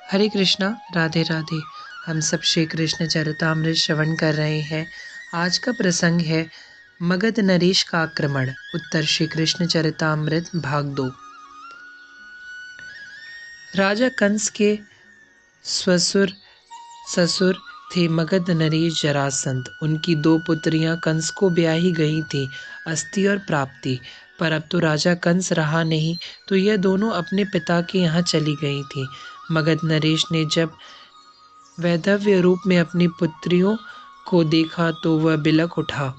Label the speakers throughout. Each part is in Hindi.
Speaker 1: हरे कृष्णा, राधे राधे। हम सब श्री कृष्ण चरितामृत श्रवण कर रहे हैं। आज का प्रसंग है मगध नरेश का आक्रमण। उत्तर श्री कृष्ण चरितामृत भाग 2। राजा कंस के ससुर थे मगध नरेश जरासंध। उनकी 2 पुत्रियां कंस को ब्याही गई थी, अस्ति और प्राप्ति। पर अब तो राजा कंस रहा नहीं, तो यह दोनों अपने पिता के यहाँ चली गई थी। मगध नरेश ने जब वैधव्य रूप में अपनी पुत्रियों को देखा तो वह बिलक उठा।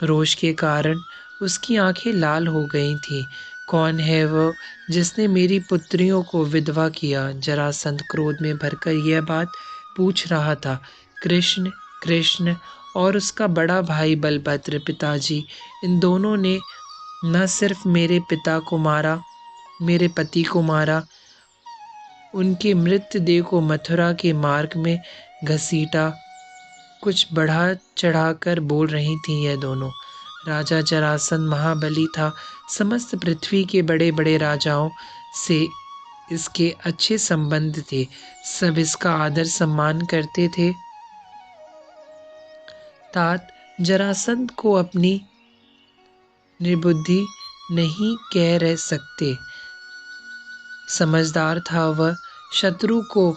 Speaker 1: रोष के कारण उसकी आंखें लाल हो गई थीं। कौन है वह जिसने मेरी पुत्रियों को विधवा किया? जरासंध क्रोध में भरकर यह बात पूछ रहा था। कृष्ण कृष्ण और उसका बड़ा भाई बलभद्र, पिताजी, इन दोनों ने न सिर्फ मेरे पिता को मारा, मेरे पति को मारा, उनके मृतदेह को मथुरा के मार्ग में घसीटा। कुछ बढ़ा चढ़ाकर बोल रही थी यह दोनों। राजा जरासंध महाबली था। समस्त पृथ्वी के बड़े बड़े राजाओं से इसके अच्छे संबंध थे। सब इसका आदर सम्मान करते थे। तात जरासंध को अपनी निर्बुद्धि नहीं कह रह सकते। समझदार था वह। शत्रु को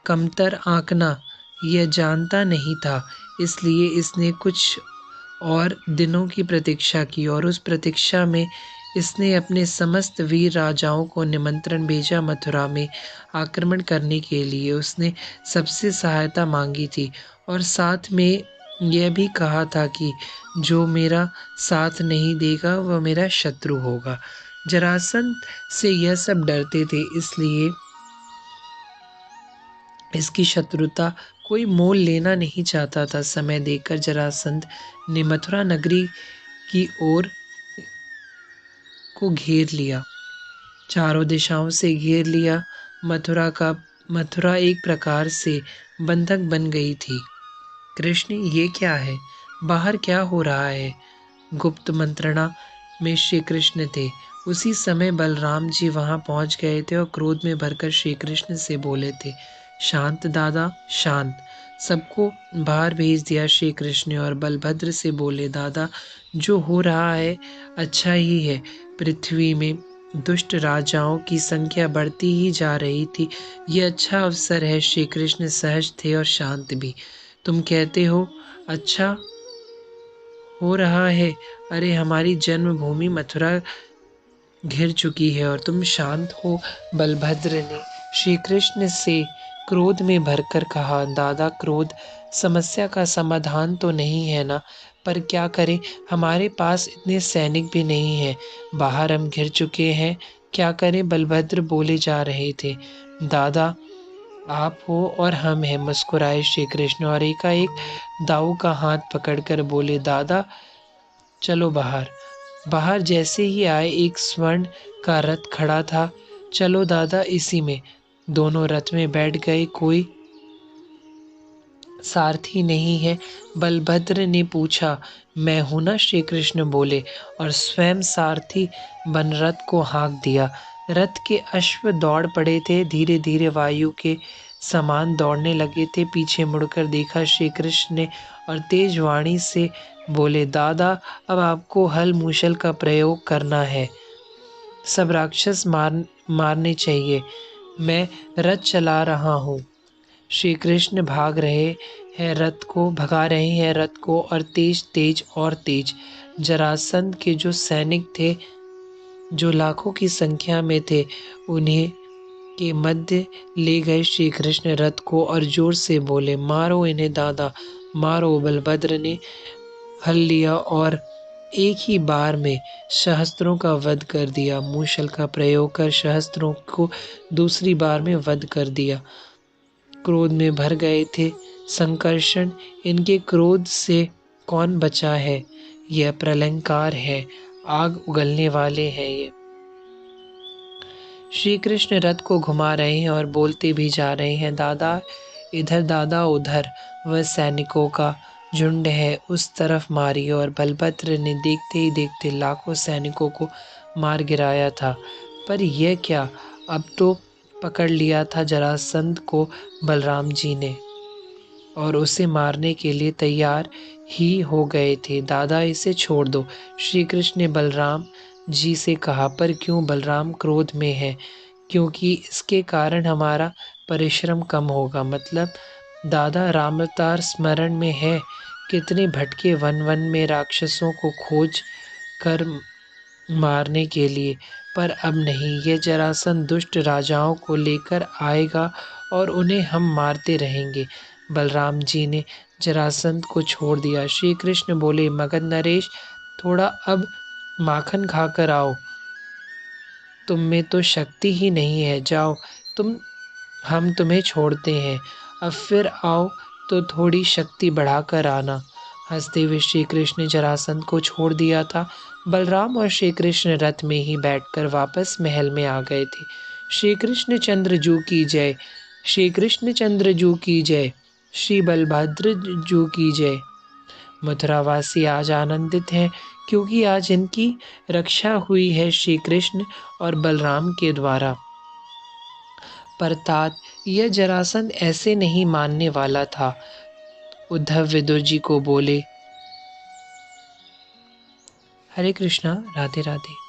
Speaker 1: कमतर आंकना यह जानता नहीं था। इसलिए इसने कुछ और दिनों की प्रतीक्षा की और उस प्रतीक्षा में इसने अपने समस्त वीर राजाओं को निमंत्रण भेजा मथुरा में आक्रमण करने के लिए। उसने सबसे सहायता मांगी थी और साथ में यह भी कहा था कि जो मेरा साथ नहीं देगा वह मेरा शत्रु होगा। जरासंध से यह सब डरते थे, इसलिए इसकी शत्रुता कोई मोल लेना नहीं चाहता था। समय देखकर जरासंध ने मथुरा नगरी की ओर को घेर लिया, चारों दिशाओं से घेर लिया। मथुरा एक प्रकार से बंधक बन गई थी। कृष्ण, ये क्या है? बाहर क्या हो रहा है? गुप्त मंत्रणा में श्री कृष्ण थे। उसी समय बलराम जी वहां पहुंच गए थे और क्रोध में भरकर श्री कृष्ण से बोले थे, शांत दादा, शांत। सबको बाहर भेज दिया श्री कृष्ण और बलभद्र से बोले, दादा, जो हो रहा है अच्छा ही है। पृथ्वी में दुष्ट राजाओं की संख्या बढ़ती ही जा रही थी। यह अच्छा अवसर है। श्री कृष्ण सहज थे और शांत भी। तुम कहते हो अच्छा हो रहा है? अरे, हमारी जन्मभूमि मथुरा घिर चुकी है और तुम शांत हो? बलभद्र ने श्री कृष्ण से क्रोध में भरकर कहा, दादा, क्रोध समस्या का समाधान तो नहीं है ना, पर क्या करें, हमारे पास इतने सैनिक भी नहीं हैं। बाहर हम घिर चुके हैं, क्या करें? बलभद्र बोले जा रहे थे। दादा, आप हो और हम हैं, मुस्कुराए श्री कृष्ण और एकाएक दाऊ का हाथ पकड़कर बोले, दादा चलो बाहर। बाहर जैसे ही आए, एक स्वर्ण का रथ खड़ा था। चलो दादा, इसी में। दोनों रथ में बैठ गए। कोई सारथी नहीं है? बलभद्र ने पूछा। मैं हूं ना, श्री कृष्ण बोले और स्वयं सारथी बन रथ को हाँक दिया। रथ के अश्व दौड़ पड़े थे, धीरे धीरे वायु के समान दौड़ने लगे थे। पीछे मुड़कर देखा श्री कृष्ण ने और तेज वाणी से बोले, दादा, अब आपको हल मूशल का प्रयोग करना है। सब राक्षस मारने चाहिए। मैं रथ चला रहा हूँ। श्री कृष्ण भगा रहे हैं रथ को और तेज तेज और तेज। जरासंध के जो सैनिक थे, जो लाखों की संख्या में थे, उन्हें के मध्य ले गए श्री कृष्ण रथ को और जोर से बोले, मारो इन्हें दादा, मारो। बलभद्र ने हल लिया और एक ही बार में सहस्त्रों का वध कर दिया। मूषल का प्रयोग कर सहस्त्रों को दूसरी बार में वध कर दिया। क्रोध में भर गए थे संकर्षण। इनके क्रोध से कौन बचा है? यह प्रलंकार है, आग उगलने वाले हैं ये। श्री कृष्ण रथ को घुमा रहे हैं और बोलते भी जा रहे हैं, दादा इधर, दादा उधर। वह सैनिकों का झुंड है, उस तरफ मारिए। और बलभद्र ने देखते ही देखते लाखों सैनिकों को मार गिराया था। पर यह क्या, अब तो पकड़ लिया था जरासंध को बलराम जी ने और उसे मारने के लिए तैयार ही हो गए थे। दादा इसे छोड़ दो, श्री कृष्ण ने बलराम जी से कहा। पर क्यों? बलराम क्रोध में है। क्योंकि इसके कारण हमारा परिश्रम कम होगा। मतलब दादा रामावतार स्मरण में है। कितने भटके वन वन में राक्षसों को खोज कर मारने के लिए, पर अब नहीं। ये जरासंध दुष्ट राजाओं को लेकर आएगा और उन्हें हम मारते रहेंगे। बलराम जी ने जरासंध को छोड़ दिया। श्री कृष्ण बोले, मगध नरेश, थोड़ा अब माखन खाकर आओ। तुम में तो शक्ति ही नहीं है। जाओ, हम तुम्हें छोड़ते हैं। अब फिर आओ तो थोड़ी शक्ति बढ़ाकर आना। हंसते हुए श्री कृष्ण ने जरासंध को छोड़ दिया था। बलराम और श्री कृष्ण रथ में ही बैठकर वापस महल में आ गए थे। श्री कृष्ण चंद्र जू की जय, श्री कृष्ण चंद्र जू की जय, श्री बलभद्र जू की जय। मथुरावासी आज आनंदित हैं क्योंकि आज इनकी रक्षा हुई है श्री कृष्ण और बलराम के द्वारा। पर तात, यह जरासंध ऐसे नहीं मानने वाला था। उद्धव विदुर जी को बोले। हरे कृष्णा, राधे राधे।